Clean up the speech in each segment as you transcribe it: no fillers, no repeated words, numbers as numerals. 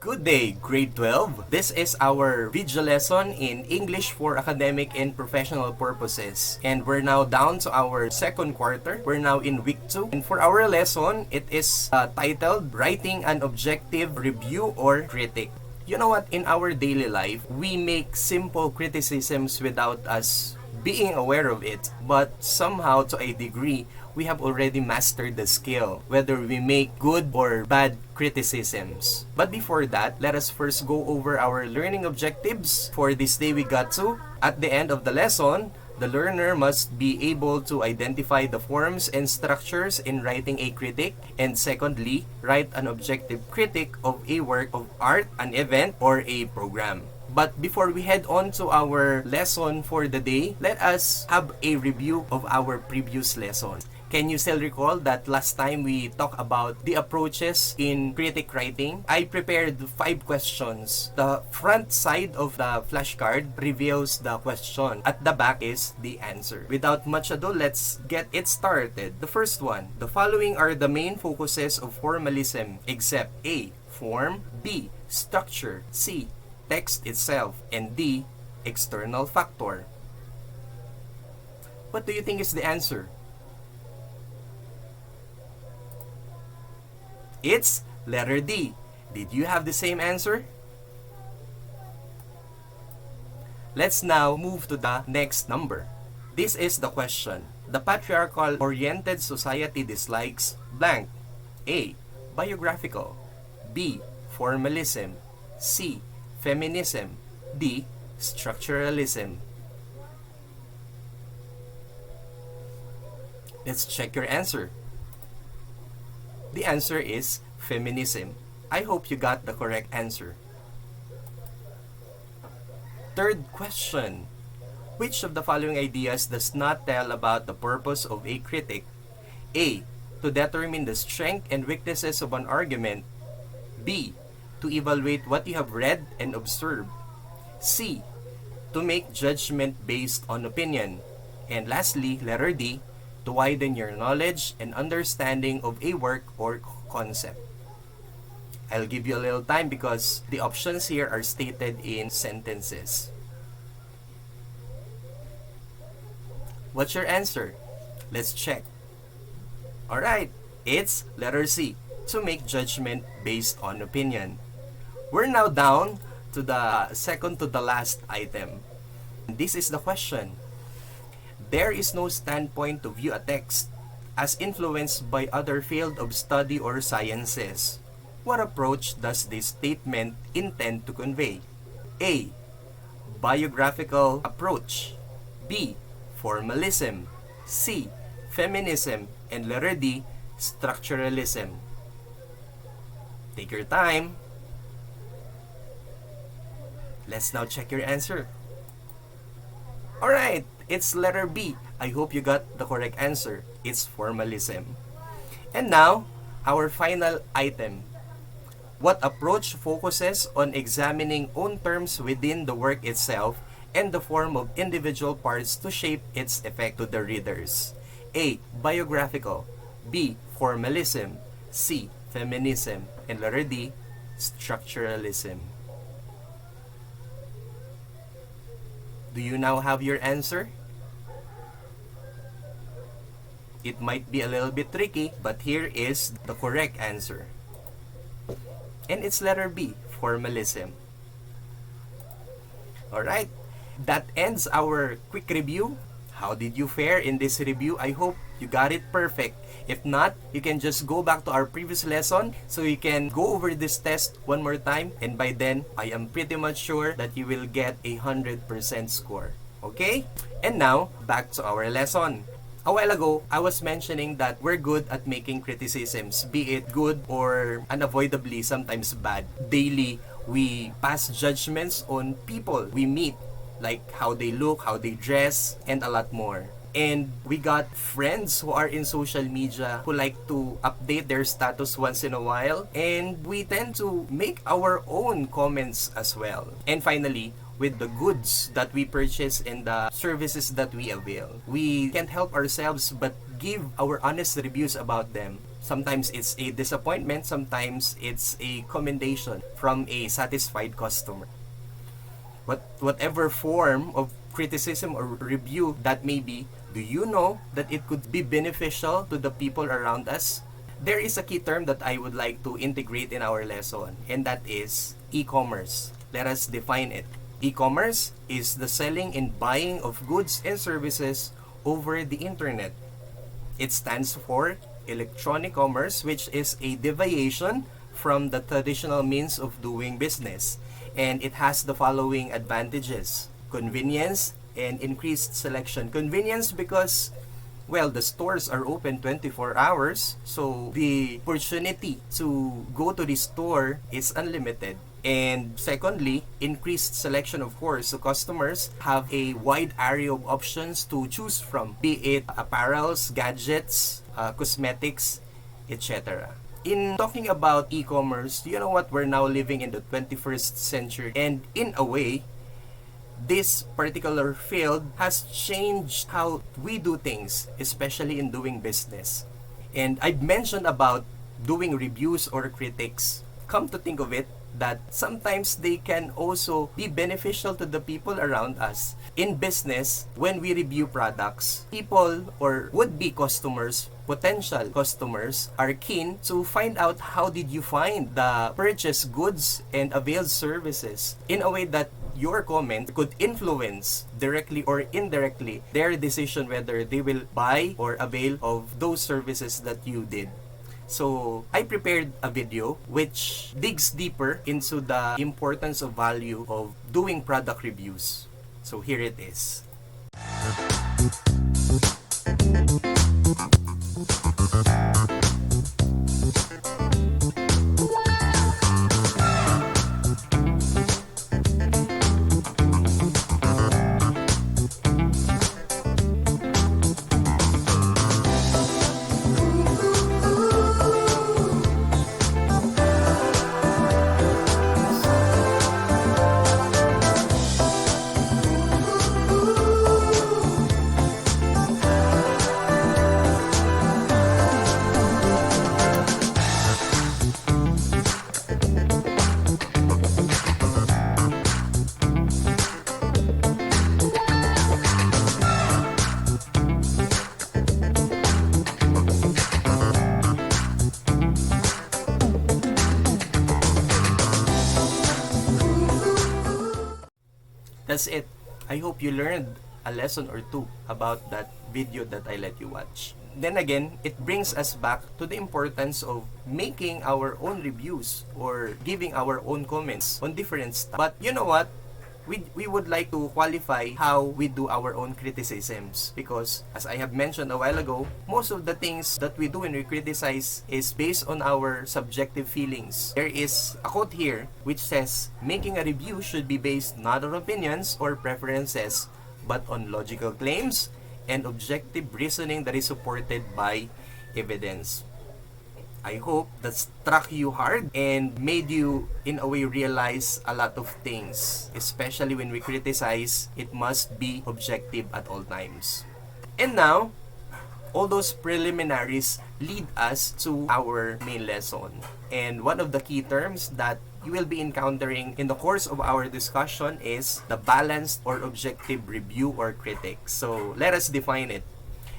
Good day, grade 12. This is our video lesson in English for academic and professional purposes. And we're now down to our second quarter. We're now in week 2. And for our lesson, it is titled Writing an Objective Review or Critic. You know what? In our daily life, we make simple criticisms without us being aware of it. But somehow, to a degree, we have already mastered the skill, whether we make good or bad criticisms. But before that, let us first go over our learning objectives for this day we got to. At the end of the lesson, the learner must be able to identify the forms and structures in writing a critic, and secondly, write an objective critic of a work of art, an event, or a program. But before we head on to our lesson for the day, let us have a review of our previous lesson. Can you still recall that last time we talked about the approaches in critic writing? I prepared 5 questions. The front side of the flashcard reveals the question. At the back is the answer. Without much ado, let's get it started. The first one. The following are the main focuses of formalism except A. Form, B. Structure, C. Text itself, and D. External factor. What do you think is the answer? It's letter D. Did you have the same answer? Let's now move to the next number. This is the question. The patriarchal-oriented society dislikes blank. A. Biographical. B. Formalism. C. Feminism. D. Structuralism. Let's check your answer. The answer is feminism. I hope you got the correct answer. Third question. Which of the following ideas does not tell about the purpose of a critic? A. To determine the strength and weaknesses of an argument. B. To evaluate what you have read and observed. C. To make judgment based on opinion. And lastly, letter D. To widen your knowledge and understanding of a work or concept. I'll give you a little time because the options here are stated in sentences. What's your answer? Let's check. Alright, it's letter C. To make judgment based on opinion. We're now down to the second to the last item. This is the question. There is no standpoint to view a text as influenced by other field of study or sciences. What approach does this statement intend to convey? A. Biographical approach. B. Formalism. C. Feminism. And letter D. Structuralism. Take your time. Let's now check your answer. Alright, it's letter B. I hope you got the correct answer. It's formalism. And now, our final item. What approach focuses on examining own terms within the work itself and the form of individual parts to shape its effect to the readers? A. Biographical. B. Formalism. C. Feminism. And letter D. Structuralism. Do you now have your answer? It might be a little bit tricky, but here is the correct answer. And it's letter B, formalism. Alright, that ends our quick review. How did you fare in this review? I hope you got it perfect. If not, you can just go back to our previous lesson so you can go over this test one more time, and by then, I am pretty much sure that you will get a 100% score. Okay? And now, back to our lesson. A while ago, I was mentioning that we're good at making criticisms, be it good or unavoidably sometimes bad. Daily, we pass judgments on people we meet, like how they look, how they dress, and a lot more. And we got friends who are in social media who like to update their status once in a while, and we tend to make our own comments as well. And finally, with the goods that we purchase and the services that we avail, we can't help ourselves but give our honest reviews about them. Sometimes it's a disappointment, sometimes it's a commendation from a satisfied customer. But whatever form of criticism or review that may be, do you know that it could be beneficial to the people around us? There is a key term that I would like to integrate in our lesson, and that is e-commerce. Let us define it. E-commerce is the selling and buying of goods and services over the internet. It stands for electronic commerce, which is a deviation from the traditional means of doing business. And it has the following advantages: convenience and increased selection. Convenience because, well, the stores are open 24 hours, so the opportunity to go to the store is unlimited. And secondly, increased selection, of course. So customers have a wide array of options to choose from, be it apparels, gadgets, cosmetics, etc. In talking about e-commerce, you know what? We're now living in the 21st century, and in a way, this particular field has changed how we do things, especially in doing business. And I've mentioned about doing reviews or critics. Come to think of it, that sometimes they can also be beneficial to the people around us. In business, when we review products, people or would-be customers, potential customers, are keen to find out how did you find the purchased goods and availed services, in a way that your comment could influence directly or indirectly their decision whether they will buy or avail of those services that you did. So I prepared a video which digs deeper into the importance of value of doing product reviews. So here it is. That's it. I hope you learned a lesson or two about that video that I let you watch. Then again, it brings us back to the importance of making our own reviews or giving our own comments on different stuff. But you know what? We would like to qualify how we do our own criticisms, because as I have mentioned a while ago, most of the things that we do when we criticize is based on our subjective feelings. There is a quote here which says, making a review should be based not on opinions or preferences, but on logical claims and objective reasoning that is supported by evidence. I hope that struck you hard and made you, in a way, realize a lot of things. Especially when we criticize, it must be objective at all times. And now, all those preliminaries lead us to our main lesson. And one of the key terms that you will be encountering in the course of our discussion is the balanced or objective review or critic. So let us define it.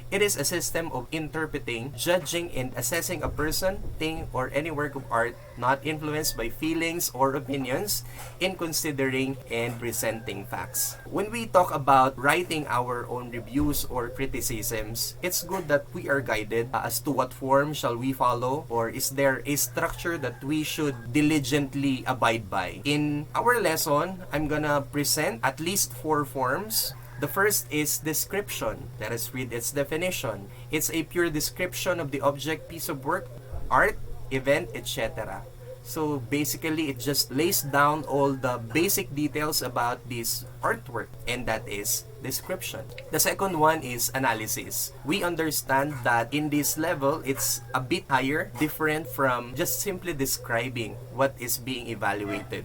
It is a system of interpreting, judging, and assessing a person, thing, or any work of art not influenced by feelings or opinions in considering and presenting facts. When we talk about writing our own reviews or criticisms, it's good that we are guided as to what form shall we follow, or is there a structure that we should diligently abide by. In our lesson, I'm gonna present at least 4 forms. The first is description. Let us read its definition. It's a pure description of the object, piece of work, art, event, etc. So basically, it just lays down all the basic details about this artwork, and that is description. The second one is analysis. We understand that in this level, it's a bit higher, different from just simply describing what is being evaluated.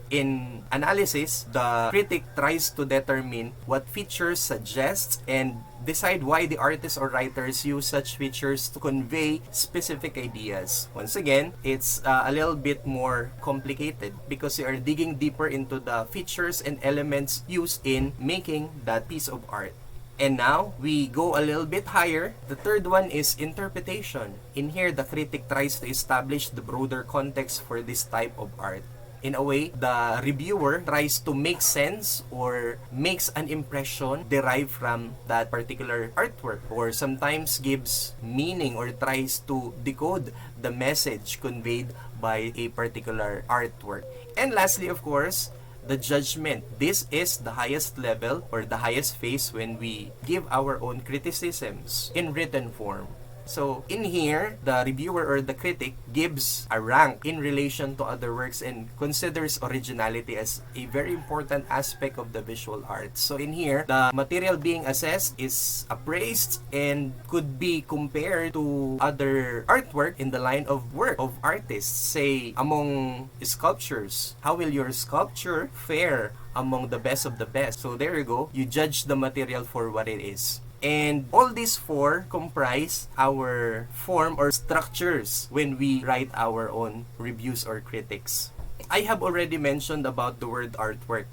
In analysis, the critic tries to determine what features suggest and decide why the artists or writers use such features to convey specific ideas. Once again, it's a little bit more complicated because you are digging deeper into the features and elements used in making that piece of art. And now, we go a little bit higher. The third one is interpretation. In here, the critic tries to establish the broader context for this type of art. In a way, the reviewer tries to make sense or makes an impression derived from that particular artwork, or sometimes gives meaning or tries to decode the message conveyed by a particular artwork. And lastly, of course, the judgment. This is the highest level or the highest phase when we give our own criticisms in written form. So, in here, the reviewer or the critic gives a rank in relation to other works and considers originality as a very important aspect of the visual arts. So, in here, the material being assessed is appraised and could be compared to other artwork in the line of work of artists. Say, among sculptures, how will your sculpture fare among the best of the best? So, there you go. You judge the material for what it is. And all these four comprise our form or structures when we write our own reviews or critics. I have already mentioned about the word artwork.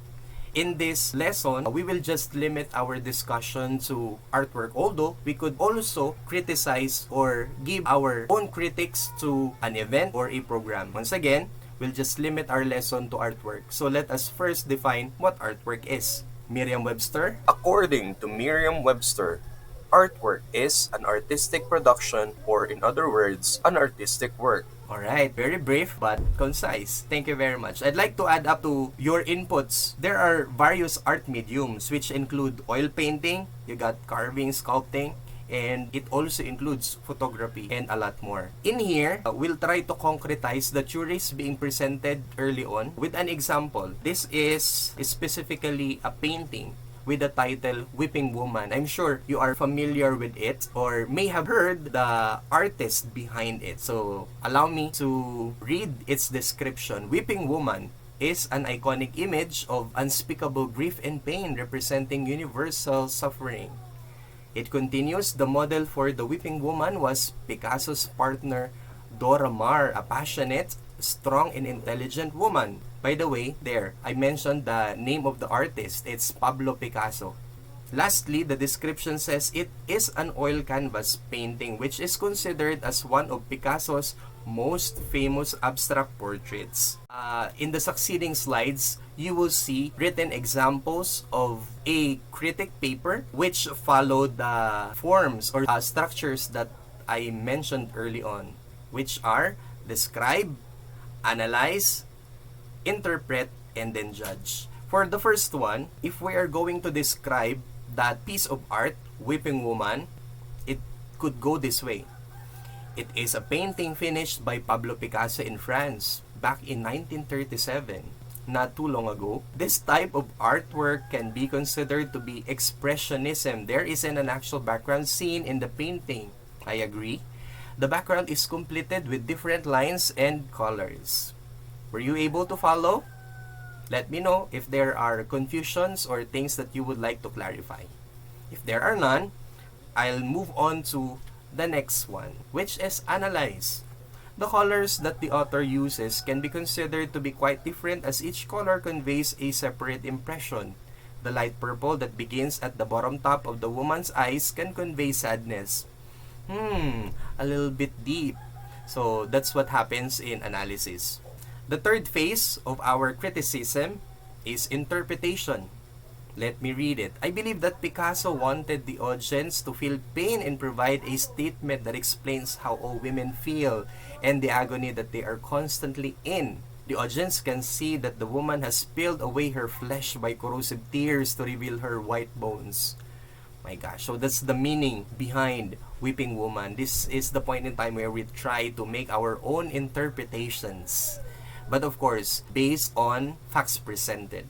In this lesson, we will just limit our discussion to artwork, although we could also criticize or give our own critics to an event or a program. Once again, we'll just limit our lesson to artwork. So let us first define what artwork is. Merriam-Webster. According to Merriam-Webster, artwork is an artistic production, or in other words, an artistic work. Alright, very brief but concise. Thank you very much. I'd like to add up to your inputs. There are various art mediums which include oil painting, you got carving, sculpting, and it also includes photography and a lot more. In here, we'll try to concretize the theories being presented early on with an example. This is specifically a painting with the title Weeping Woman. I'm sure you are familiar with it or may have heard the artist behind it. So allow me to read its description. Weeping Woman is an iconic image of unspeakable grief and pain representing universal suffering. It continues, the model for the Weeping Woman was Picasso's partner, Dora Maar, a passionate, strong, and intelligent woman. By the way, there, I mentioned the name of the artist. It's Pablo Picasso. Lastly, the description says it is an oil canvas painting which is considered as one of Picasso's most famous abstract portraits. In the succeeding slides, you will see written examples of a critic paper which follow the forms or structures that I mentioned early on, which are describe, analyze, interpret, and then judge. For the first one, if we are going to describe that piece of art, Weeping Woman, it could go this way. It is a painting finished by Pablo Picasso in France back in 1937, not too long ago. This type of artwork can be considered to be expressionism. There isn't an actual background scene in the painting. I agree. The background is completed with different lines and colors. Were you able to follow? Let me know if there are confusions or things that you would like to clarify. If there are none, I'll move on to the next one, which is analyze. The colors that the author uses can be considered to be quite different as each color conveys a separate impression. The light purple that begins at the bottom top of the woman's eyes can convey sadness. A little bit deep. So that's what happens in analysis. The third phase of our criticism is interpretation. Let me read it. I believe that Picasso wanted the audience to feel pain and provide a statement that explains how all women feel and the agony that they are constantly in. The audience can see that the woman has peeled away her flesh by corrosive tears to reveal her white bones. My gosh, so that's the meaning behind Weeping Woman. This is the point in time where we try to make our own interpretations. But of course, based on facts presented.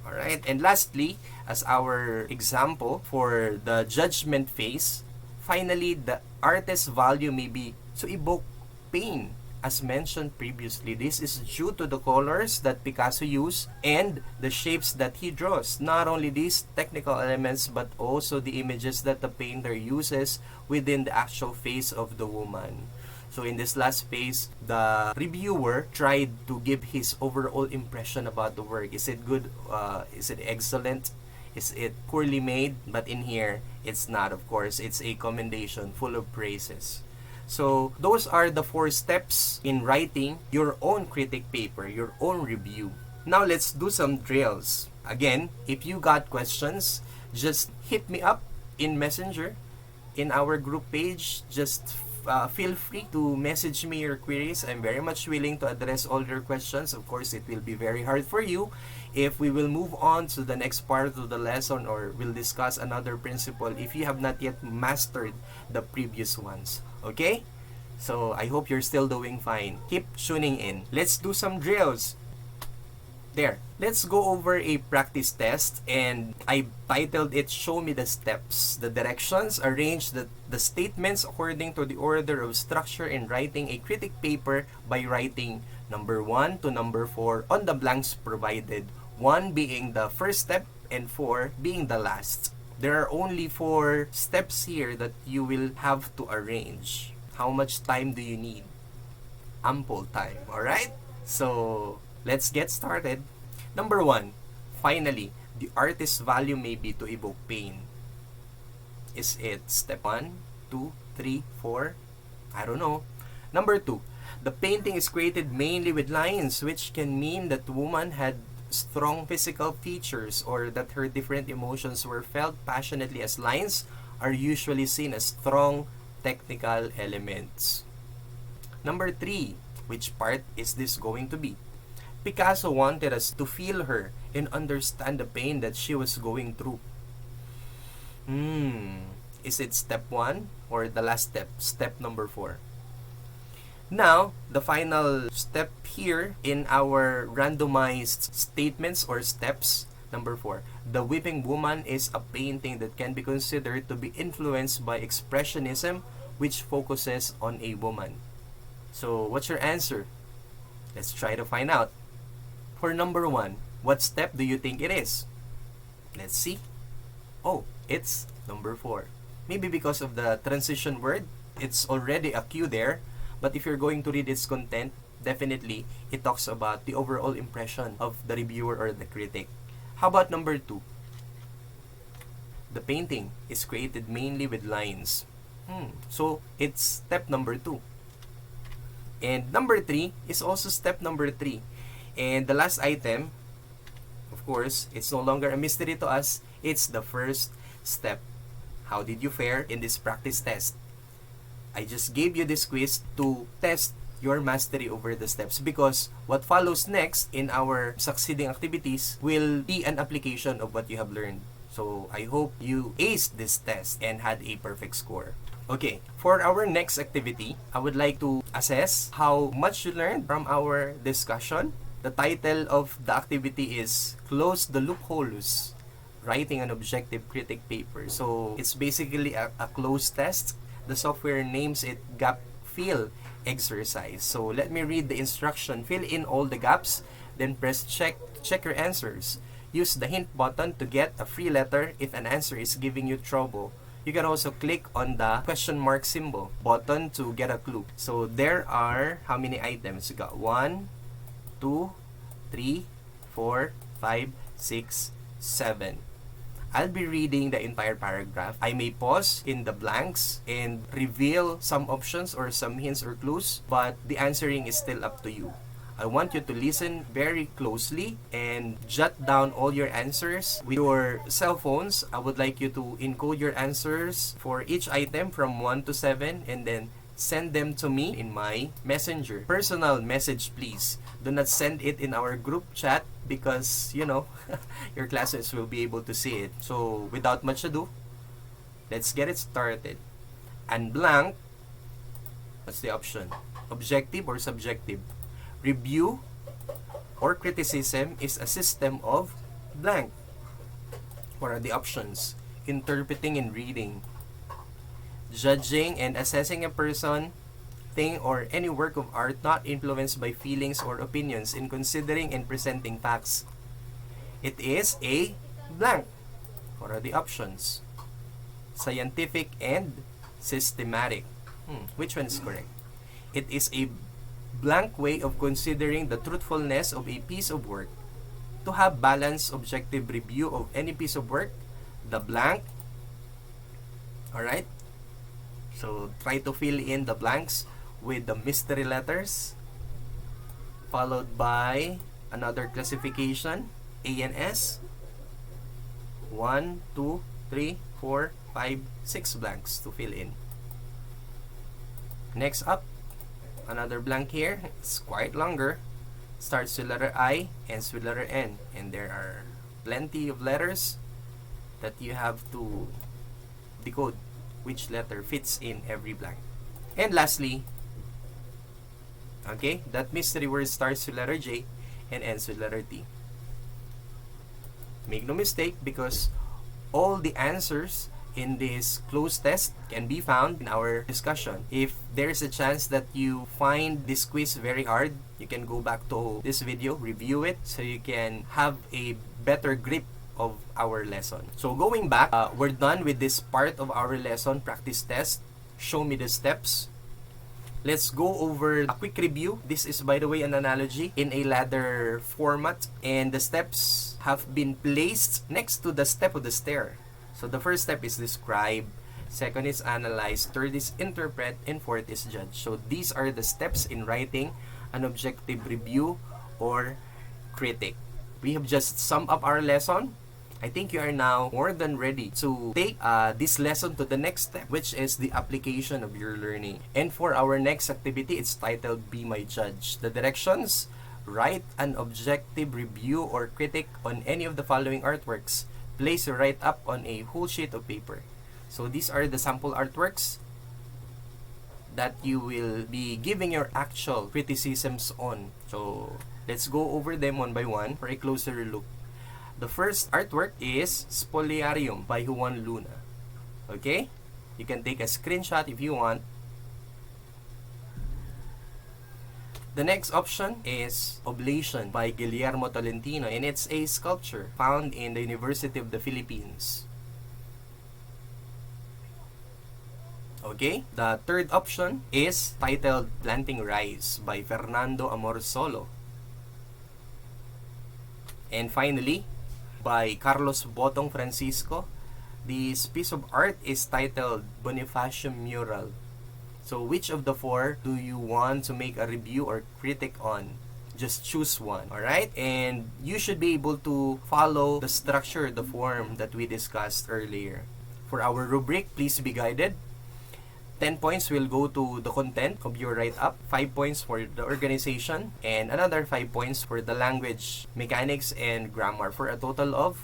Alright, and lastly, as our example for the judgment phase, finally, the artist's value may be to evoke pain as mentioned previously, this is due to the colors that Picasso used and the shapes that he draws. Not only these technical elements, but also the images that the painter uses within the actual face of the woman. So in this last phase, the reviewer tried to give his overall impression about the work. Is it good? Is it excellent? Is it poorly made? But in here, it's not, of course. It's a commendation full of praises. So those are the 4 steps in writing your own critic paper, your own review. Now let's do some drills. Again, if you got questions, just hit me up in Messenger, in our group page. Just feel free to message me your queries. I'm very much willing to address all your questions. Of course, it will be very hard for you if we will move on to the next part of the lesson, or we'll discuss another principle if you have not yet mastered the previous ones. Okay? So I hope you're still doing fine. Keep tuning in. Let's do some drills. There. Let's go over a practice test, and I titled it Show Me the Steps. The directions: arrange the statements according to the order of structure in writing a critic paper by writing number 1 to number 4 on the blanks provided, 1 being the first step and 4 being the last. There are only 4 steps here that you will have to arrange. How much time do you need? Ample time, alright? So, let's get started. Number 1, finally, the artist's value may be to evoke pain. Is it step 1, 2, 3, 4? I don't know. Number 2, the painting is created mainly with lines, which can mean that the woman had strong physical features, or that her different emotions were felt passionately, as lines are usually seen as strong technical elements. Number 3, which part is this going to be? Picasso wanted us to feel her and understand the pain that she was going through. Is it step 1 or the last step, step number 4? Now, the final step here in our randomized statements or steps, number 4. The Weeping Woman is a painting that can be considered to be influenced by Expressionism, which focuses on a woman. So, what's your answer? Let's try to find out. For number 1, what step do you think it is? Let's see. Oh, it's number 4. Maybe because of the transition word, it's already a cue there. But if you're going to read its content, definitely it talks about the overall impression of the reviewer or the critic. How about number 2? The painting is created mainly with lines. So it's step number 2. And number 3 is also step number 3. And the last item, of course, it's no longer a mystery to us. It's the first step. How did you fare in this practice test? I just gave you this quiz to test your mastery over the steps, because what follows next in our succeeding activities will be an application of what you have learned. So I hope you aced this test and had a perfect score. Okay, for our next activity, I would like to assess how much you learned from our discussion. The title of the activity is Close the Loopholes, Writing an Objective Critic Paper. So it's basically a closed test. The software names it Gap Fill Exercise. So let me read the instruction. Fill in all the gaps, then press check to check your answers. Use the hint button to get a free letter if an answer is giving you trouble. You can also click on the question mark symbol button to get a clue. So there are how many items? You got 1, 2, 3, 4, 5, 6, 7. I'll be reading the entire paragraph. I may pause in the blanks and reveal some options or some hints or clues, but the answering is still up to you. I want you to listen very closely and jot down all your answers with your cell phones. I would like you to encode your answers for each item from 1 to 7 and then send them to me in my messenger. Personal message, please. Do not send it in our group chat because, you know, your classmates will be able to see it. So, without much ado, let's get it started. And blank, what's the option? Objective or subjective? Review or criticism is a system of blank. What are the options? Interpreting and reading. Judging and assessing a person thing or any work of art not influenced by feelings or opinions in considering and presenting facts? It is a blank. What are the options? Scientific and systematic. Which one is correct? It is a blank way of considering the truthfulness of a piece of work. To have balanced, objective review of any piece of work, the blank. Alright? So, try to fill in the blanks with the mystery letters, followed by another classification, A and S. 1, 2, 3, 4, 5, 6 blanks to fill in. Next up, another blank here. It's quite longer. Starts with letter I, ends with letter N. And there are plenty of letters that you have to decode which letter fits in every blank. And lastly, okay, that mystery word starts with letter J and ends with letter T. Make no mistake, because all the answers in this closed test can be found in our discussion. If there's a chance that you find this quiz very hard, you can go back to this video, review it, so you can have a better grip of our lesson. So going back, we're done with this part of our lesson, practice test. Show me the steps. Let's go over a quick review. This is, by the way, an analogy in a ladder format, and the steps have been placed next to the step of the stair. So the first step is describe, second is analyze, third is interpret, and fourth is judge. So these are the steps in writing an objective review or critic. We have just summed up our lesson. I think you are now more than ready to take this lesson to the next step, which is the application of your learning. And for our next activity, it's titled Be My Judge. The directions: write an objective review or critic on any of the following artworks. Place your write-up on a whole sheet of paper. So these are the sample artworks that you will be giving your actual criticisms on. So let's go over them one by one for a closer look. The first artwork is Spoliarium by Juan Luna. Okay? You can take a screenshot if you want. The next option is Oblation by Guillermo Tolentino, and it's a sculpture found in the University of the Philippines. Okay? The third option is titled Planting Rice by Fernando Amorsolo. And finally, by Carlos Botong Francisco, this piece of art is titled Bonifacio Mural. So which of the four do you want to make a review or critic on? Just choose one, alright? And you should be able to follow the structure, the form that we discussed earlier. For our rubric, please be guided. 10 points will go to the content of your write-up, 5 points for the organization, and another 5 points for the language, mechanics, and grammar, for a total of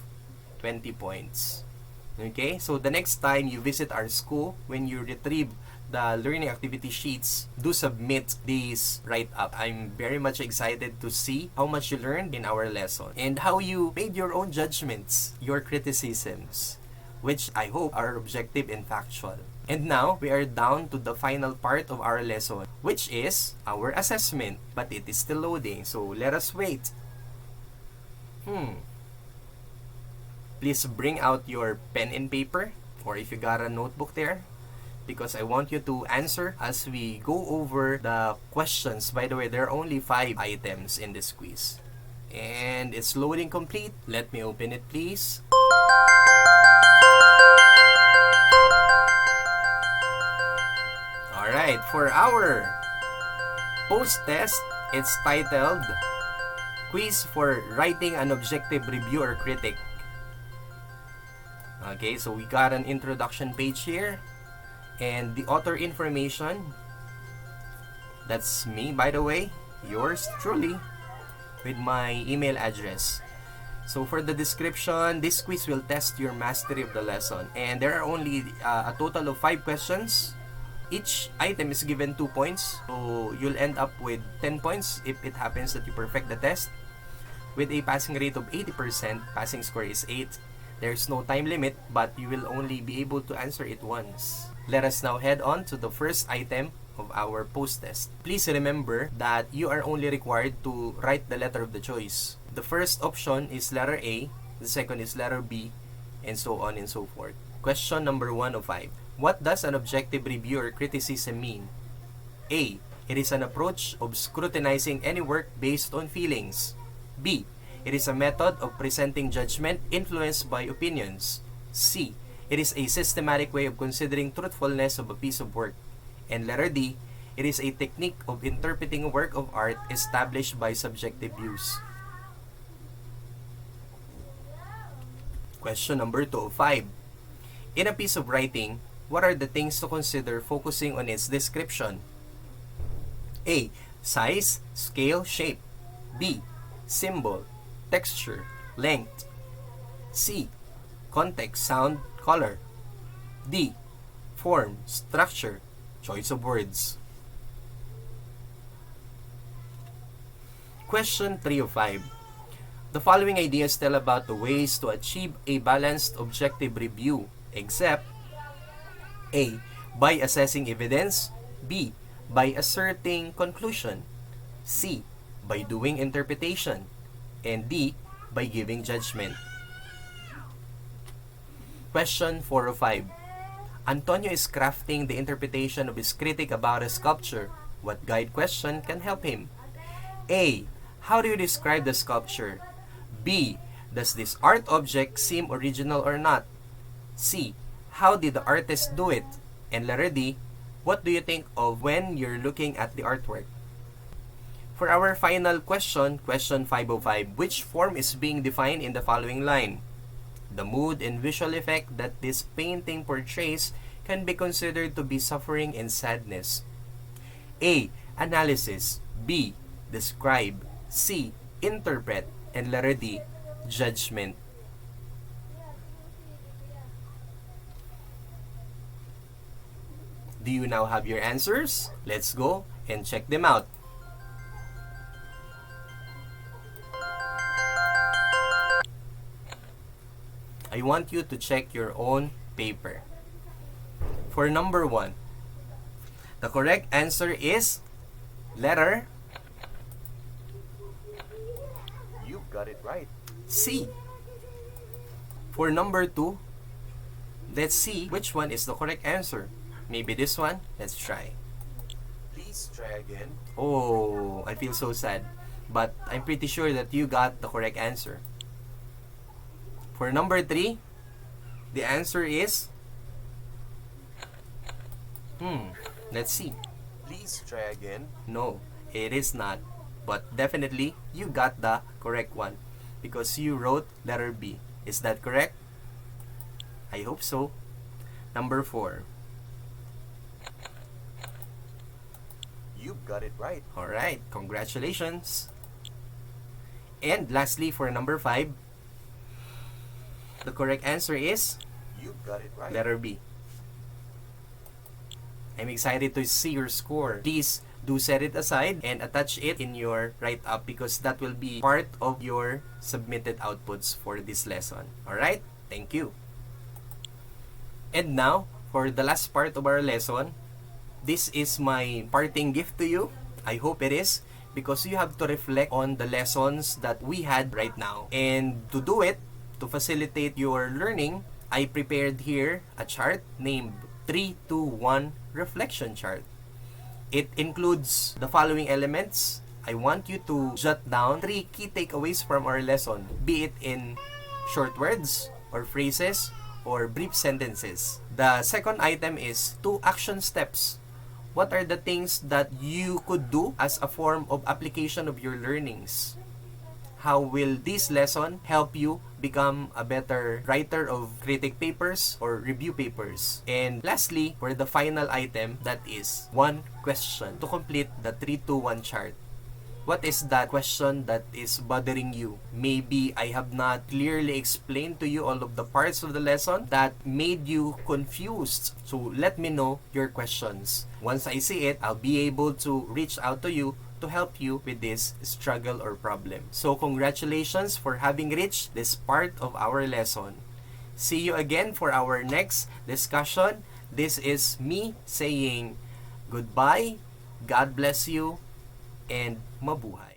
20 points. Okay? So the next time you visit our school, when you retrieve the learning activity sheets, do submit these write-up. I'm very much excited to see how much you learned in our lesson and how you made your own judgments, your criticisms, which I hope are objective and factual. And now, we are down to the final part of our lesson, which is our assessment. But it is still loading, so let us wait. Please bring out your pen and paper, or if you got a notebook there, because I want you to answer as we go over the questions. By the way, there are only 5 items in this quiz. And it's loading complete. Let me open it, please. Alright, for our post-test, it's titled Quiz for Writing an Objective Review or Critic. Okay, so we got an introduction page here. And the author information, that's me, by the way, yours truly, with my email address. So for the description, this quiz will test your mastery of the lesson. And there are only a total of 5 questions. Each item is given 2 points. So you'll end up with 10 points if it happens that you perfect the test. With a passing rate of 80%, passing score is 8. There's no time limit, but you will only be able to answer it once. Let us now head on to the first item, of our post-test. Please remember that you are only required to write the letter of the choice. The first option is letter A, the second is letter B, and so on and so forth. Question number 1 of 5. What does an objective review or criticism mean? A. It is an approach of scrutinizing any work based on feelings. B. It is a method of presenting judgment influenced by opinions. C. It is a systematic way of considering truthfulness of a piece of work. And letter D. It is a technique of interpreting a work of art established by subjective views. Question number 2 of 5. In a piece of writing, what are the things to consider focusing on its description? A. Size, scale, shape. B. Symbol, texture, length. C. Context, sound, color. D. Form, structure, choice of words. Question 3 of 5. The following ideas tell about the ways to achieve a balanced objective review, except A. By assessing evidence. B. By asserting conclusion. C. By doing interpretation. And D. By giving judgment. Question 4 of 5. Antonio is crafting the interpretation of his critic about a sculpture. What guide question can help him? A. How do you describe the sculpture? B. Does this art object seem original or not? C. How did the artist do it? And letter D. What do you think of when you're looking at the artwork? For our final question, question 505, which form is being defined in the following line? The mood and visual effect that this painting portrays can be considered to be suffering and sadness. A. Analysis. B. Describe. C. Interpret. And letter D. Judgment. Do you now have your answers? Let's go and check them out. I want you to check your own paper. For number 1, the correct answer is letter. You got it right. C. For number 2, let's see which one is the correct answer. Maybe this one? Let's try. Please try again. Oh, I feel so sad. But I'm pretty sure that you got the correct answer. For number 3, the answer is... let's see. Please try again. No, it is not. But definitely, you got the correct one. Because you wrote letter B. Is that correct? I hope so. Number 4. You got it right. Alright, congratulations. And lastly, for number 5, the correct answer is... You got it right. Letter B. I'm excited to see your score. Please do set it aside and attach it in your write-up because that will be part of your submitted outputs for this lesson. Alright? Thank you. And now, for the last part of our lesson, this is my parting gift to you. I hope it is because you have to reflect on the lessons that we had right now. And to do it, to facilitate your learning, I prepared here a chart named 3-2-1 reflection chart. It includes the following elements. I want you to jot down 3 key takeaways from our lesson, be it in short words or phrases or brief sentences. The second item is 2 action steps. What are the things that you could do as a form of application of your learnings? How will this lesson help you become a better writer of critic papers or review papers? And lastly, for the final item, that is 1 question to complete the 3-2-1 chart. What is that question that is bothering you? Maybe I have not clearly explained to you all of the parts of the lesson that made you confused. So let me know your questions. Once I see it, I'll be able to reach out to you to help you with this struggle or problem. So congratulations for having reached this part of our lesson. See you again for our next discussion. This is me saying Goodbye, God bless you, and mabuhay.